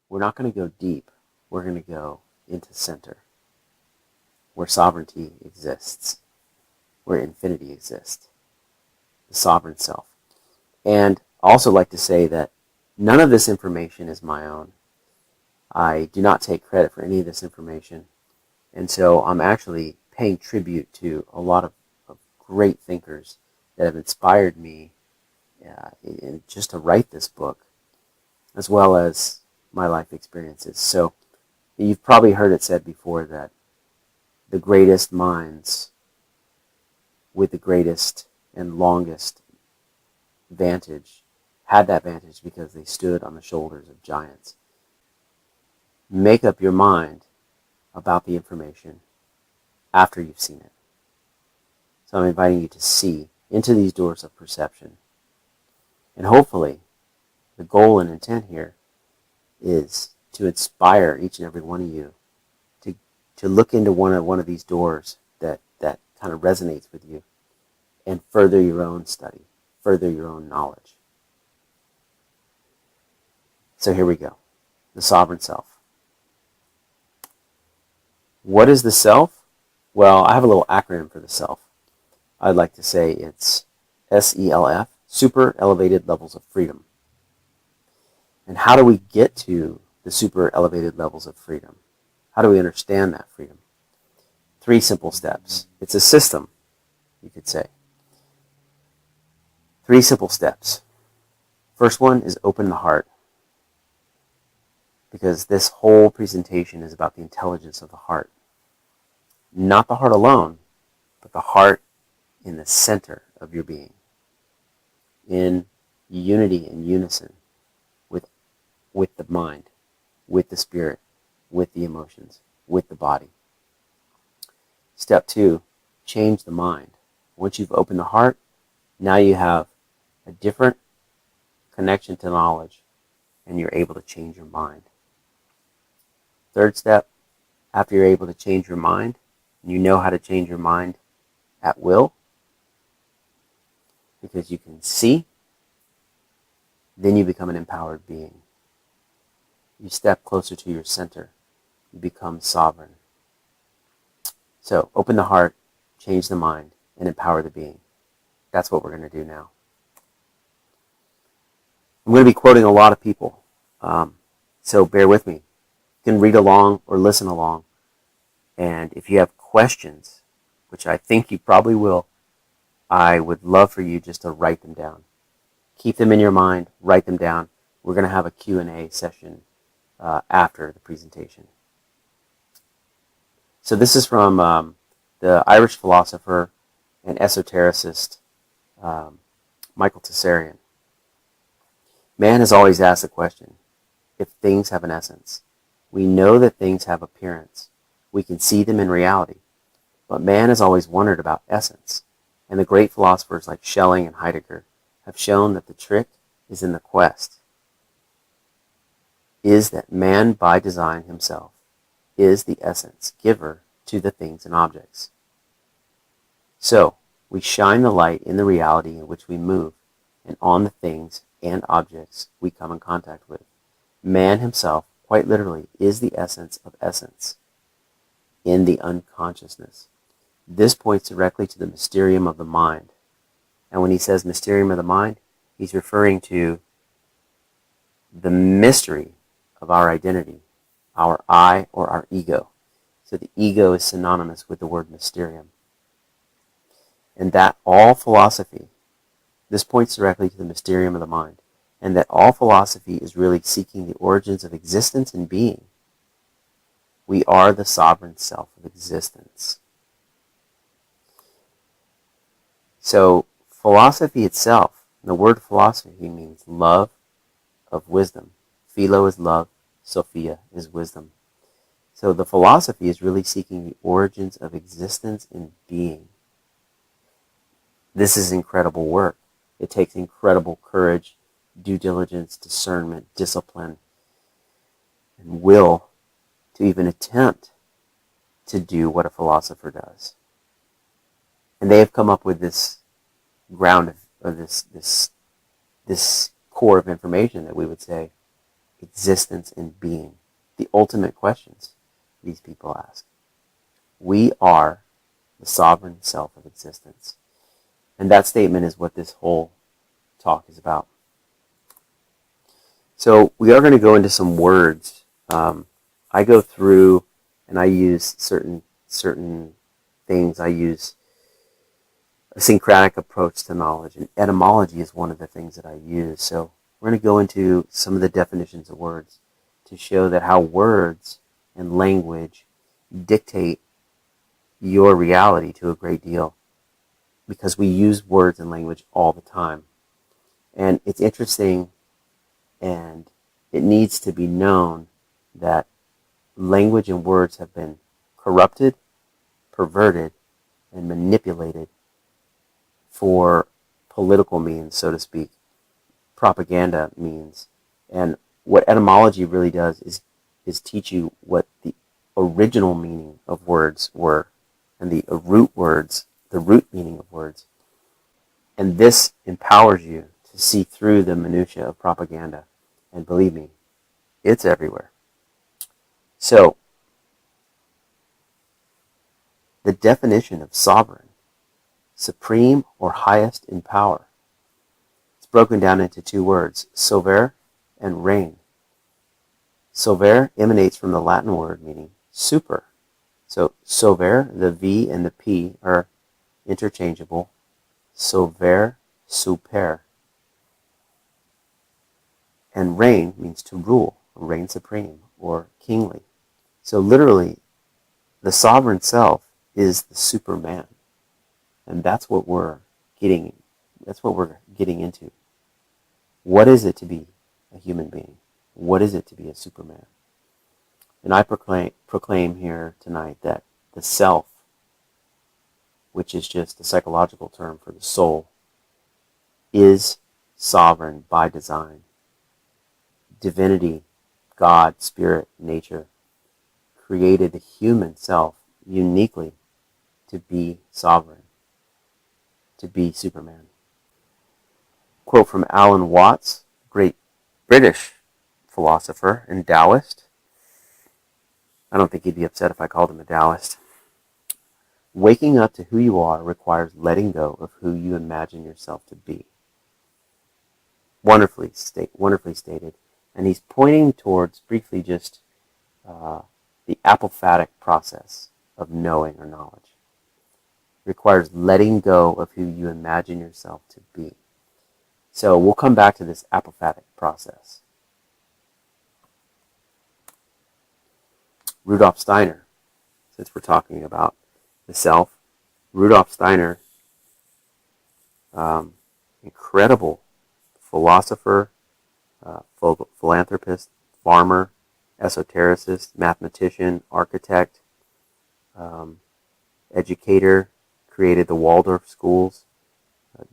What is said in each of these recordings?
we're not going to go deep. We're going to go into center, where sovereignty exists, where infinity exists, the sovereign self. And I also like to say that none of this information is my own. I do not take credit for any of this information. And so I'm actually paying tribute to a lot of great thinkers that have inspired me just to write this book, as well as my life experiences. So you've probably heard it said before that the greatest minds with the greatest and longest vantage had that vantage because they stood on the shoulders of giants. Make up your mind about the information after you've seen it. So I'm inviting you to see into these doors of perception. And hopefully, the goal and intent here is to inspire each and every one of you to look into one of these doors that kind of resonates with you and further your own study, further your own knowledge. So here we go. The sovereign self. What is the self? Well, I have a little acronym for the self. I'd like to say it's SELF, super elevated levels of freedom. And how do we get to the super elevated levels of freedom? How do we understand that freedom? 3 simple steps. It's a system, you could say. 3 simple steps. First one is open the heart, because this whole presentation is about the intelligence of the heart. Not the heart alone, but the heart in the center of your being, in unity and unison with the mind, with the spirit, with the emotions, with the body. Step 2, change the mind. Once you've opened the heart, now you have a different connection to knowledge, and you're able to change your mind. Third step, after you're able to change your mind, and you know how to change your mind at will, because you can see, then you become an empowered being. You step closer to your center. You become sovereign. So open the heart, change the mind, and empower the being. That's what we're going to do now. I'm going to be quoting a lot of people, so bear with me. You can read along or listen along. And if you have questions, which I think you probably will, I would love for you just to write them down. Keep them in your mind, write them down. We're going to have a Q&A session after the presentation. So this is from the Irish philosopher and esotericist Michael Tsarian. Man has always asked the question, if things have an essence. We know that things have appearance. We can see them in reality. But man has always wondered about essence. And the great philosophers like Schelling and Heidegger have shown that the trick is in the quest. Is that man by design himself is the essence giver to the things and objects. So, we shine the light in the reality in which we move and on the things and objects we come in contact with. Man himself, quite literally, is the essence of essence in the unconsciousness. This points directly to the mysterium of the mind. And when he says mysterium of the mind, he's referring to the mystery of our identity, our I or our ego. So the ego is synonymous with the word mysterium. And that all philosophy, this points directly to the mysterium of the mind, and that all philosophy is really seeking the origins of existence and being. We are the sovereign self of existence. So philosophy itself, the word philosophy means love of wisdom. Philo is love, Sophia is wisdom. So the philosophy is really seeking the origins of existence and being. This is incredible work. It takes incredible courage, due diligence, discernment, discipline, and will to even attempt to do what a philosopher does. And they have come up with this ground of this core of information that we would say existence and being? The ultimate questions these people ask. We are the sovereign self of existence. And that statement is what this whole talk is about. So we are going to go into some words. I go through and I use certain things. I use a syncretic approach to knowledge, and etymology is one of the things that I use. So we're going to go into some of the definitions of words to show that how words and language dictate your reality to a great deal, because we use words and language all the time. And it's interesting, and it needs to be known that language and words have been corrupted, perverted, and manipulated for political means, so to speak, propaganda means. And what etymology really does is teach you what the original meaning of words were, and the root meaning of words. And this empowers you to see through the minutiae of propaganda. And believe me, it's everywhere. So, the definition of sovereign, supreme or highest in power, it's broken down into two words, sover and reign. Sover emanates from the Latin word meaning super. So sover, the V and the P are interchangeable. Sover, super. And reign means to rule, reign supreme, or kingly. So literally, the sovereign self is the superman. And that's what we're getting into. What is it to be a human being? What is it to be a superman? And I proclaim here tonight that the self, which is just a psychological term for the soul, is sovereign by design. Divinity, God, spirit, nature, created the human self uniquely to be sovereign, to be Superman. Quote from Alan Watts, great British philosopher and Taoist. I don't think he'd be upset if I called him a Taoist. Waking up to who you are requires letting go of who you imagine yourself to be. Wonderfully stated. And he's pointing towards, briefly, just the apophatic process of knowing or knowledge. It requires letting go of who you imagine yourself to be. So we'll come back to this apophatic process. Rudolf Steiner, since we're talking about the self, Rudolf Steiner, incredible philosopher, philanthropist, farmer, esotericist, mathematician, architect, educator, created the Waldorf schools.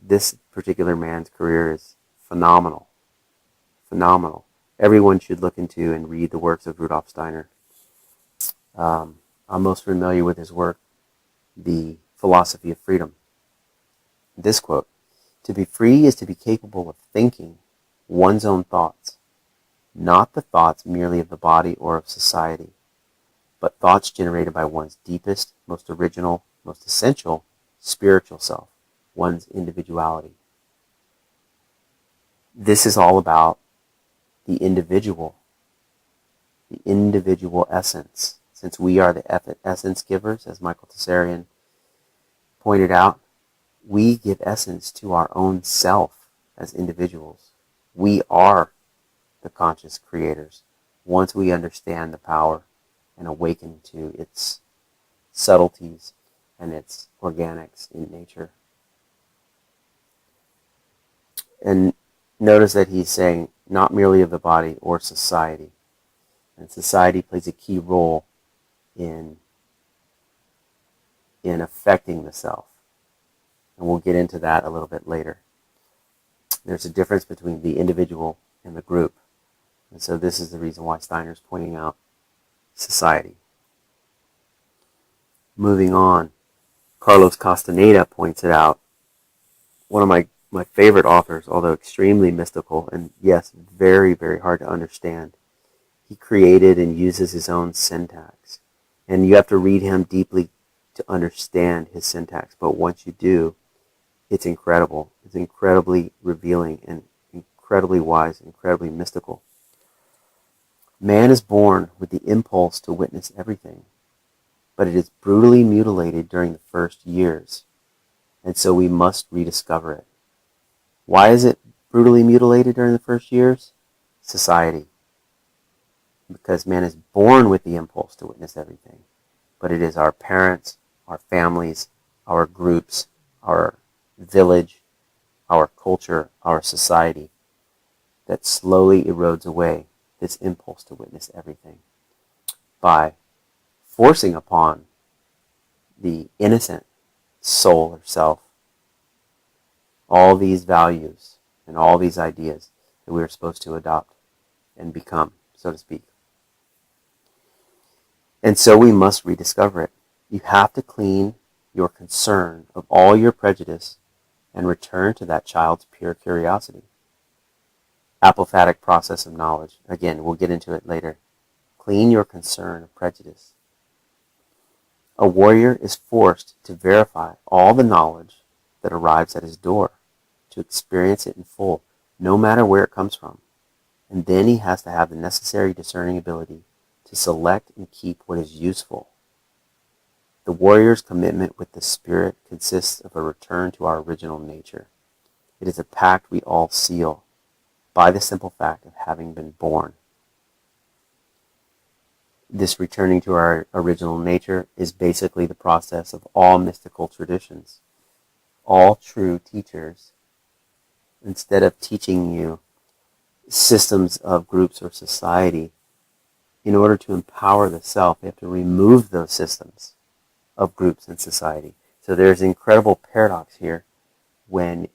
This particular man's career is phenomenal. Phenomenal. Everyone should look into and read the works of Rudolf Steiner. I'm most familiar with his work, The Philosophy of Freedom. This quote, "To be free is to be capable of thinking one's own thoughts, not the thoughts merely of the body or of society, but thoughts generated by one's deepest, most original, most essential spiritual self, one's individuality." This is all about the individual essence. Since we are the essence givers, as Michael Tessarian pointed out, we give essence to our own self as individuals. We are the conscious creators once we understand the power and awaken to its subtleties and its organics in nature. And notice that he's saying not merely of the body or society. And society plays a key role in affecting the self. And we'll get into that a little bit later. There's a difference between the individual and the group. And so this is the reason why Steiner's pointing out society. Moving on, Carlos Castaneda points it out. One of my favorite authors, although extremely mystical and yes, very, very hard to understand. He created and uses his own syntax. And you have to read him deeply to understand his syntax. But once you do, it's incredible. It's incredibly revealing and incredibly wise, incredibly mystical. Man is born with the impulse to witness everything, but it is brutally mutilated during the first years, and so we must rediscover it. Why is it brutally mutilated during the first years? Society. Because man is born with the impulse to witness everything, but it is our parents, our families, our groups, our village, our culture, our society that slowly erodes away this impulse to witness everything by forcing upon the innocent soul or self all these values and all these ideas that we are supposed to adopt and become, so to speak. And so we must rediscover it. You have to clean your concern of all your prejudice and return to that child's pure curiosity. Apophatic process of knowledge. Again, we'll get into it later. Clean your concern of prejudice. A warrior is forced to verify all the knowledge that arrives at his door, to experience it in full, no matter where it comes from. And then he has to have the necessary discerning ability to select and keep what is useful. The warrior's commitment with the spirit consists of a return to our original nature. It is a pact we all seal by the simple fact of having been born. This returning to our original nature is basically the process of all mystical traditions. All true teachers, instead of teaching you systems of groups or society, in order to empower the self, they have to remove those systems of groups and society. So there's an incredible paradox here when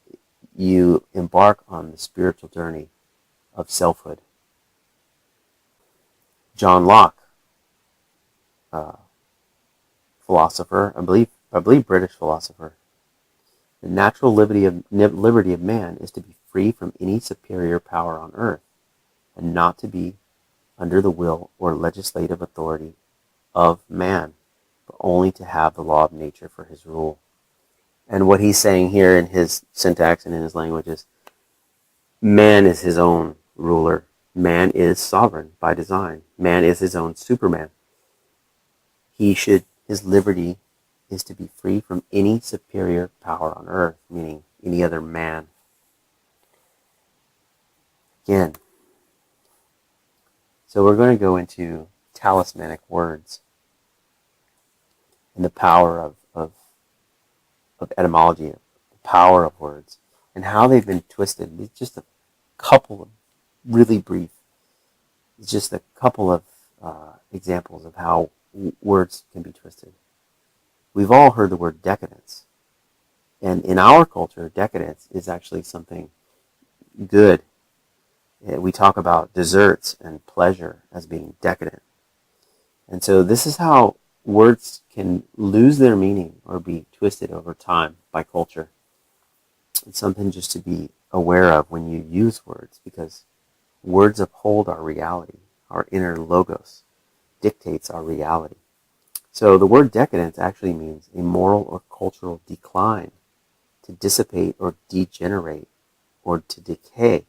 you embark on the spiritual journey of selfhood. John Locke, philosopher, I believe British philosopher, the natural liberty of man is to be free from any superior power on earth, and not to be under the will or legislative authority of man, but only to have the law of nature for his rule. And what he's saying here in his syntax and in his language is, man is his own ruler. Man is sovereign by design. Man is his own Superman. His liberty is to be free from any superior power on earth, meaning any other man. Again, so we're going to go into talismanic words and the power of etymology, the power of words, and how they've been twisted. It's just a couple of really brief, it's just a couple of examples of how words can be twisted. We've all heard the word decadence. And in our culture, decadence is actually something good. We talk about desserts and pleasure as being decadent. And so this is how words can lose their meaning or be twisted over time by culture. It's something just to be aware of when you use words, because words uphold our reality. Our inner logos dictates our reality. So the word decadence actually means a moral or cultural decline, to dissipate or degenerate or to decay.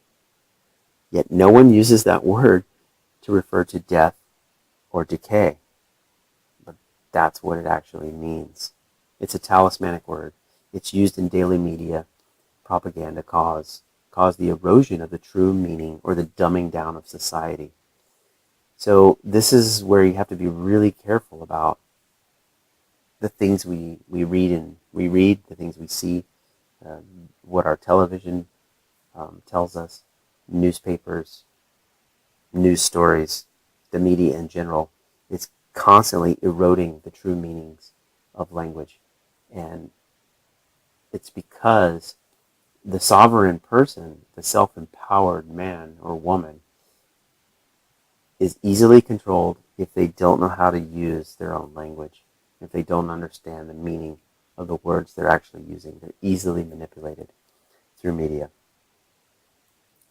Yet no one uses that word to refer to death or decay. But that's what it actually means. It's a talismanic word. It's used in daily media, propaganda, cause the erosion of the true meaning or the dumbing down of society. So this is where you have to be really careful about the things we read, the things we see, what our television tells us, newspapers, news stories, the media in general. It's constantly eroding the true meanings of language. And it's because the sovereign person, the self-empowered man or woman, is easily controlled if they don't know how to use their own language, if they don't understand the meaning of the words they're actually using. They're easily manipulated. It's through media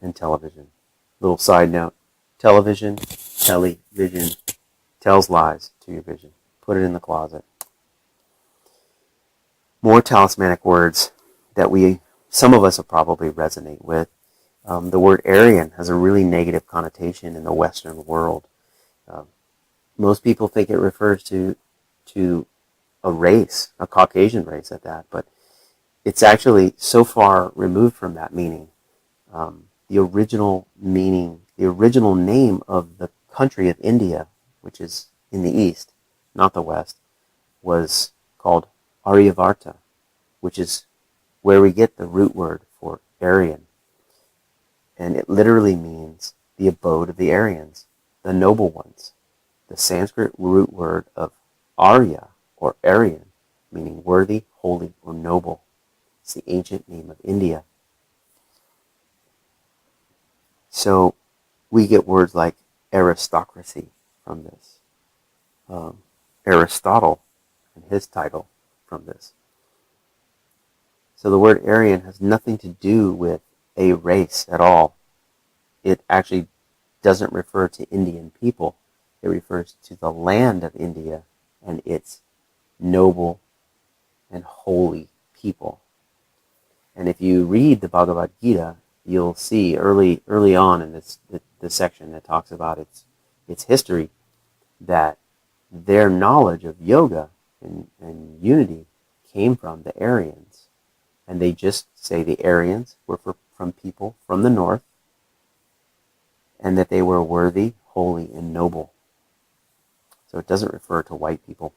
and television. Little side note, television tells lies to your vision. Put it in the closet. More talismanic words that some of us will probably resonate with. The word Aryan has a really negative connotation in the Western world. Most people think it refers to a race, a Caucasian race at that, but it's actually so far removed from that meaning. The original name of the country of India, which is in the East, not the West, was called Aryavarta, which is where we get the root word for Aryan. And it literally means the abode of the Aryans, the noble ones. The Sanskrit root word of Arya, or Aryan, meaning worthy, holy, or noble. It's the ancient name of India. So we get words like aristocracy from this. Aristotle and his title from this. So the word Aryan has nothing to do with a race at all. It actually doesn't refer to Indian people. It refers to the land of India and its noble and holy people. And if you read the Bhagavad Gita, you'll see early on in this section that talks about its history, that their knowledge of yoga and unity came from the Aryans. And they just say the Aryans were from people from the north, and that they were worthy, holy, and noble. So it doesn't refer to white people.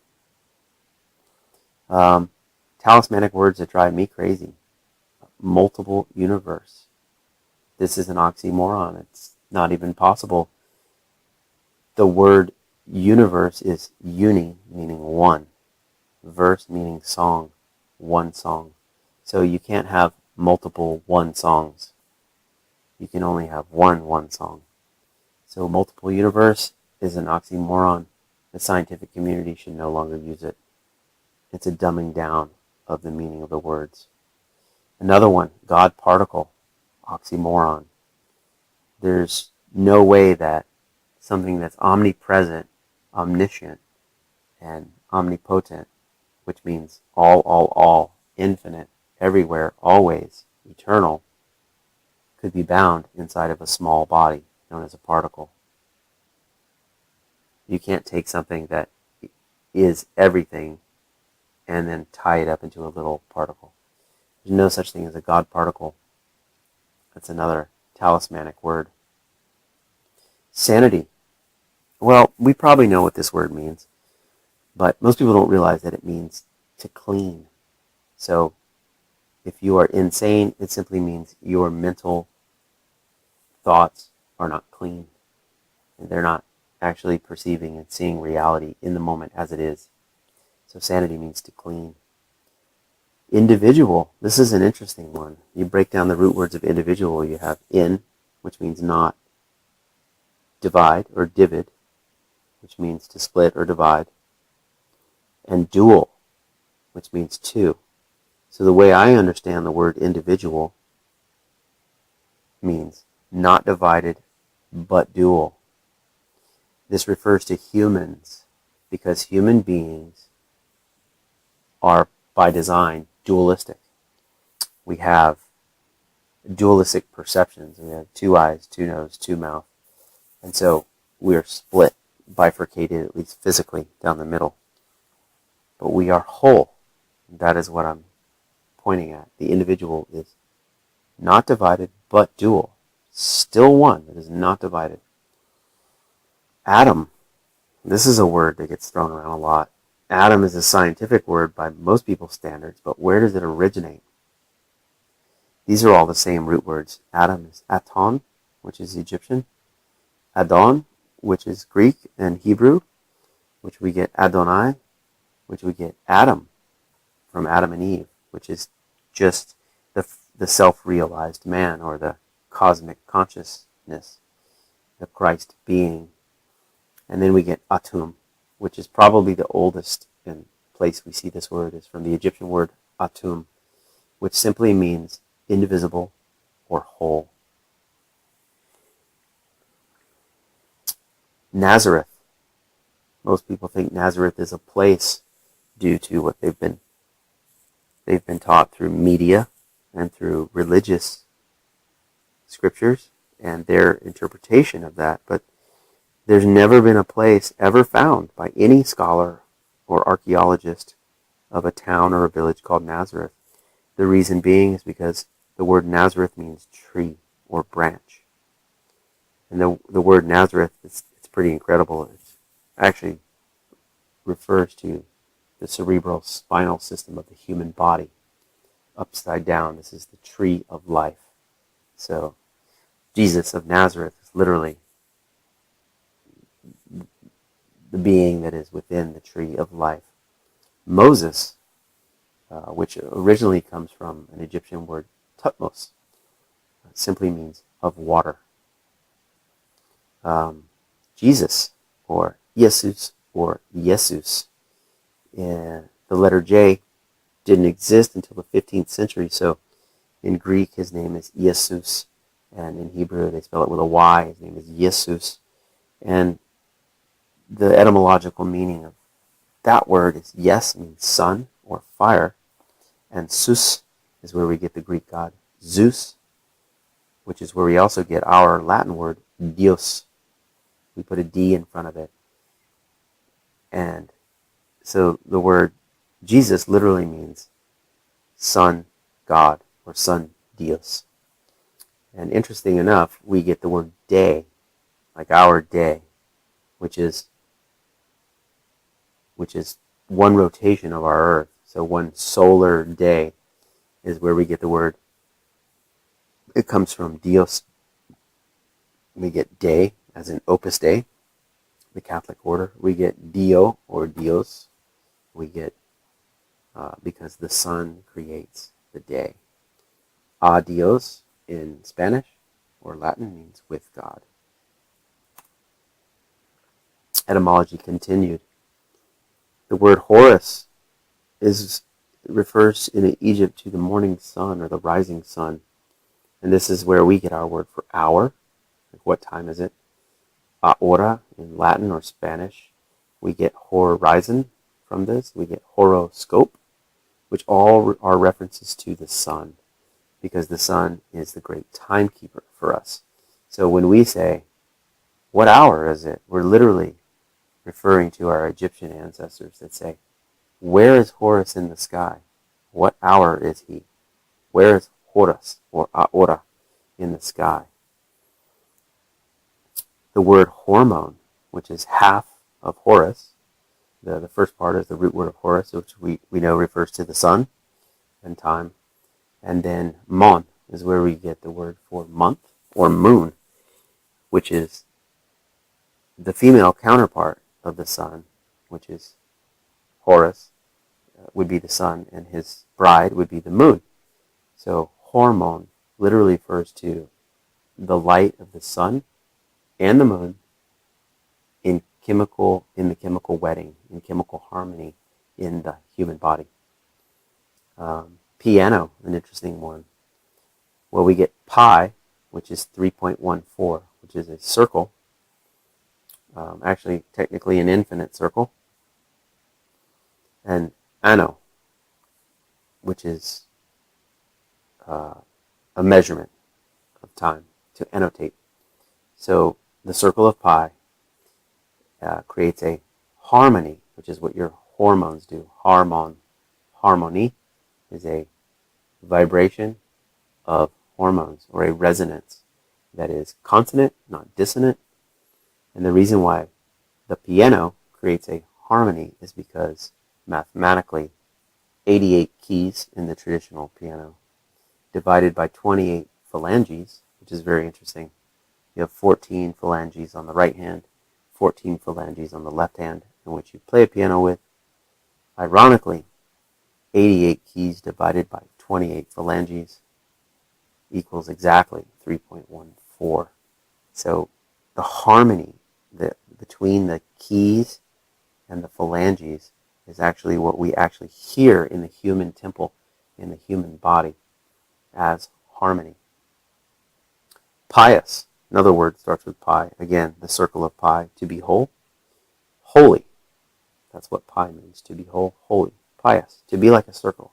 Talismanic words that drive me crazy. Multiple universe. This is an oxymoron. It's not even possible. The word universe is uni, meaning one. Verse meaning song. One song. So you can't have multiple one songs. You can only have one song. So multiple universe is an oxymoron. The scientific community should no longer use it. It's a dumbing down of the meaning of the words. Another one, God particle, oxymoron. There's no way that something that's omnipresent, omniscient, and omnipotent, which means all, infinite, everywhere, always, eternal, could be bound inside of a small body known as a particle. You can't take something that is everything and then tie it up into a little particle. There's no such thing as a God particle. That's another talismanic word. Sanity. Well, we probably know what this word means, but most people don't realize that it means to clean. So if you are insane, it simply means your mental thoughts are not clean. And they're not actually perceiving and seeing reality in the moment as it is. So sanity means to clean. Individual. This is an interesting one. You break down the root words of individual. You have in, which means not. Divide, or divid, which means to split or divide. And dual, which means two. So the way I understand the word individual means not divided, but dual. This refers to humans, because human beings are, by design, dualistic. We have dualistic perceptions. We have two eyes, two noses, two mouths. And so we are split, bifurcated, at least physically, down the middle. But we are whole. That is what I'm pointing at. The individual is not divided, but dual. Still one that is not divided. Atom. This is a word that gets thrown around a lot. Atom is a scientific word by most people's standards, but where does it originate? These are all the same root words. Atom is aton, which is Egyptian. Adon, which is Greek and Hebrew, which we get Adonai, which we get Adam from Adam and Eve, which is just the self-realized man, or the cosmic consciousness, the Christ being. And then we get Atum, which is probably the oldest place we see this word, is from the Egyptian word Atum, which simply means indivisible, or whole. Nazareth. Most people think Nazareth is a place due to what they've been taught through media and through religious scriptures and their interpretation of that. But there's never been a place ever found by any scholar or archaeologist of a town or a village called Nazareth. The reason being is because the word Nazareth means tree or branch. And the word Nazareth, it's pretty incredible. It actually refers to the cerebral spinal system of the human body. Upside down, this is the tree of life. So Jesus of Nazareth is literally the being that is within the tree of life. Moses, which originally comes from an Egyptian word tutmos, simply means of water. Jesus, or Jesus, or Jesus, the letter J didn't exist until the 15th century, so in Greek his name is Jesus, and in Hebrew they spell it with a Y, his name is Jesus, and the etymological meaning of that word is yes, means sun or fire, and sus is where we get the Greek god Zeus, which is where we also get our Latin word Dios. We put a D in front of it. And so the word Jesus literally means Son God, or Son Dios. And interesting enough, we get the word day, like our day, which is one rotation of our Earth. So one solar day is where we get the word. It comes from Dios. We get day, as in Opus Dei, the Catholic order. We get Dio, or Dios. We get, because the sun creates the day. A Dios in Spanish or Latin means with God. Etymology continued. The word Horus refers in Egypt to the morning sun or the rising sun. And this is where we get our word for hour. Like, what time is it? Hora in Latin or Spanish. We get horizon from this. We get horoscope, which all are references to the sun, because the sun is the great timekeeper for us. So when we say, what hour is it? We're literally referring to our Egyptian ancestors that say, where is Horus in the sky? What hour is he? Where is Horus, or Ahora, in the sky? The word hormone, which is half of Horus, the first part is the root word of Horus, which we know refers to the sun and time. And then mon is where we get the word for month or moon, which is the female counterpart of the sun, which is Horus, would be the sun, and his bride would be the moon. So hormone literally refers to the light of the sun and the moon in the chemical wedding, in chemical harmony in the human body. Piano, an interesting one. Well, we get pi, which is 3.14, which is a circle, actually technically an infinite circle, and anno, which is a measurement of time, to annotate. So the circle of pi creates a harmony, which is what your hormones do. Harmony is a vibration of hormones, or a resonance that is consonant, not dissonant. And the reason why the piano creates a harmony is because mathematically 88 keys in the traditional piano divided by 28 phalanges, which is very interesting. You have 14 phalanges on the right hand, 14 phalanges on the left hand, in which you play a piano with. Ironically, 88 keys divided by 28 phalanges equals exactly 3.14. So the harmony between the keys and the phalanges is actually what we actually hear in the human temple, in the human body. as harmony. Pious, another word starts with pi. Again, the circle of pi, to be whole. Holy, that's what pi means, to be whole, holy. Pious, to be like a circle.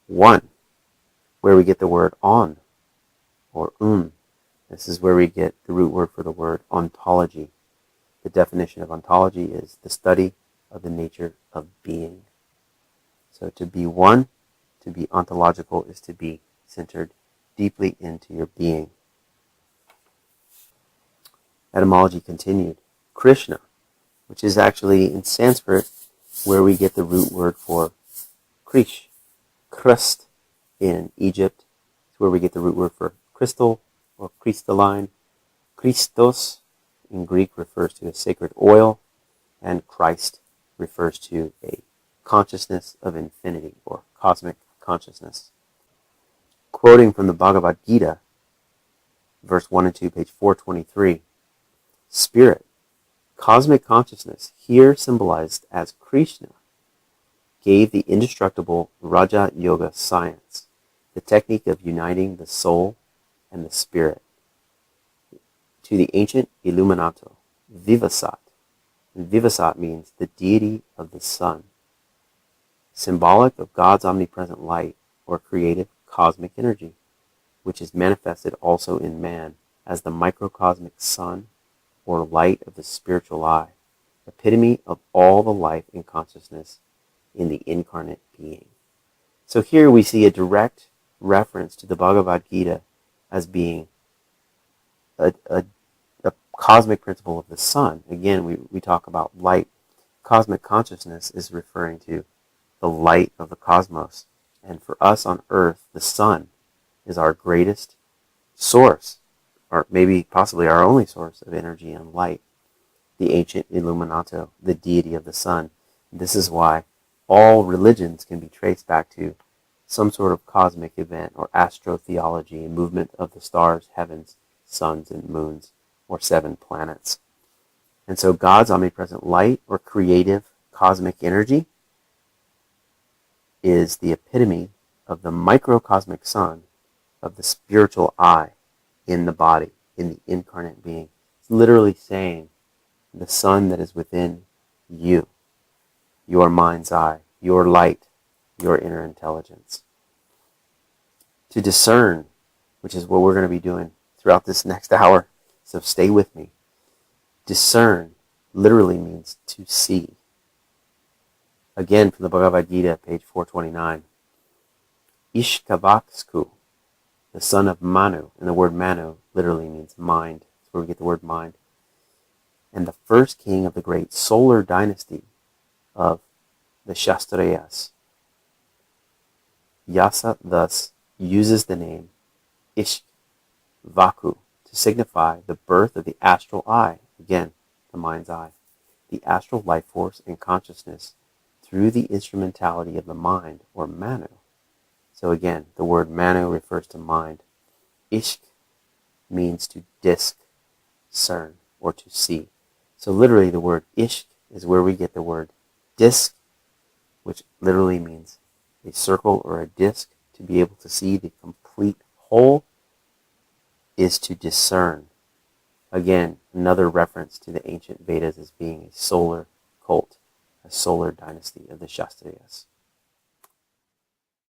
One, where we get the word on, or This is where we get the root word for the word ontology. The definition of ontology is the study of the nature of being. So to be one, to be ontological, is to be centered deeply into your being. Etymology continued. Krishna, which is actually in Sanskrit where we get the root word for krish. Crust in Egypt is where we get the root word for crystal or crystalline. Christos in Greek refers to a sacred oil, and Christ refers to a consciousness of infinity or cosmic consciousness. Quoting from the Bhagavad Gita, verse 1 and 2, page 423, Spirit, cosmic consciousness, here symbolized as Krishna, gave the indestructible Raja Yoga science, the technique of uniting the soul and the spirit, to the ancient Illuminato, Vivasat. And Vivasat means the deity of the sun, symbolic of God's omnipresent light or creative cosmic energy, which is manifested also in man as the microcosmic sun or light of the spiritual eye, epitome of all the life and consciousness in the incarnate being. So here we see a direct reference to the Bhagavad Gita as being a cosmic principle of the sun. Again, we talk about light. Cosmic consciousness is referring to the light of the cosmos. And for us on earth, the sun is our greatest source, or maybe possibly our only source of energy and light. The ancient Illuminato, the deity of the sun. This is why all religions can be traced back to some sort of cosmic event or astrotheology, a movement of the stars, heavens, suns, and moons, or 7 planets. And so God's omnipresent light or creative cosmic energy is the epitome of the microcosmic sun of the spiritual eye in the body, in the incarnate being. It's literally saying the sun that is within you, your mind's eye, your light, your inner intelligence. To discern, which is what we're going to be doing throughout this next hour, so stay with me. Discern literally means to see. Again, from the Bhagavad Gita, page 429. Ishkavaksku, the son of Manu, and the word Manu literally means mind. That's where we get the word mind. And the first king of the great solar dynasty of the Kshatriyas. Yasa thus uses the name Ishkvaku to signify the birth of the astral eye, again, the mind's eye, the astral life force and consciousness through the instrumentality of the mind, or Manu. So again, the word Manu refers to mind. Ishk means to discern or to see. So literally the word Ishk is where we get the word disc, which literally means a circle or a disc. To be able to see the complete whole is to discern. Again, another reference to the ancient Vedas as being a solar cult, a solar dynasty of the Kshatriyas.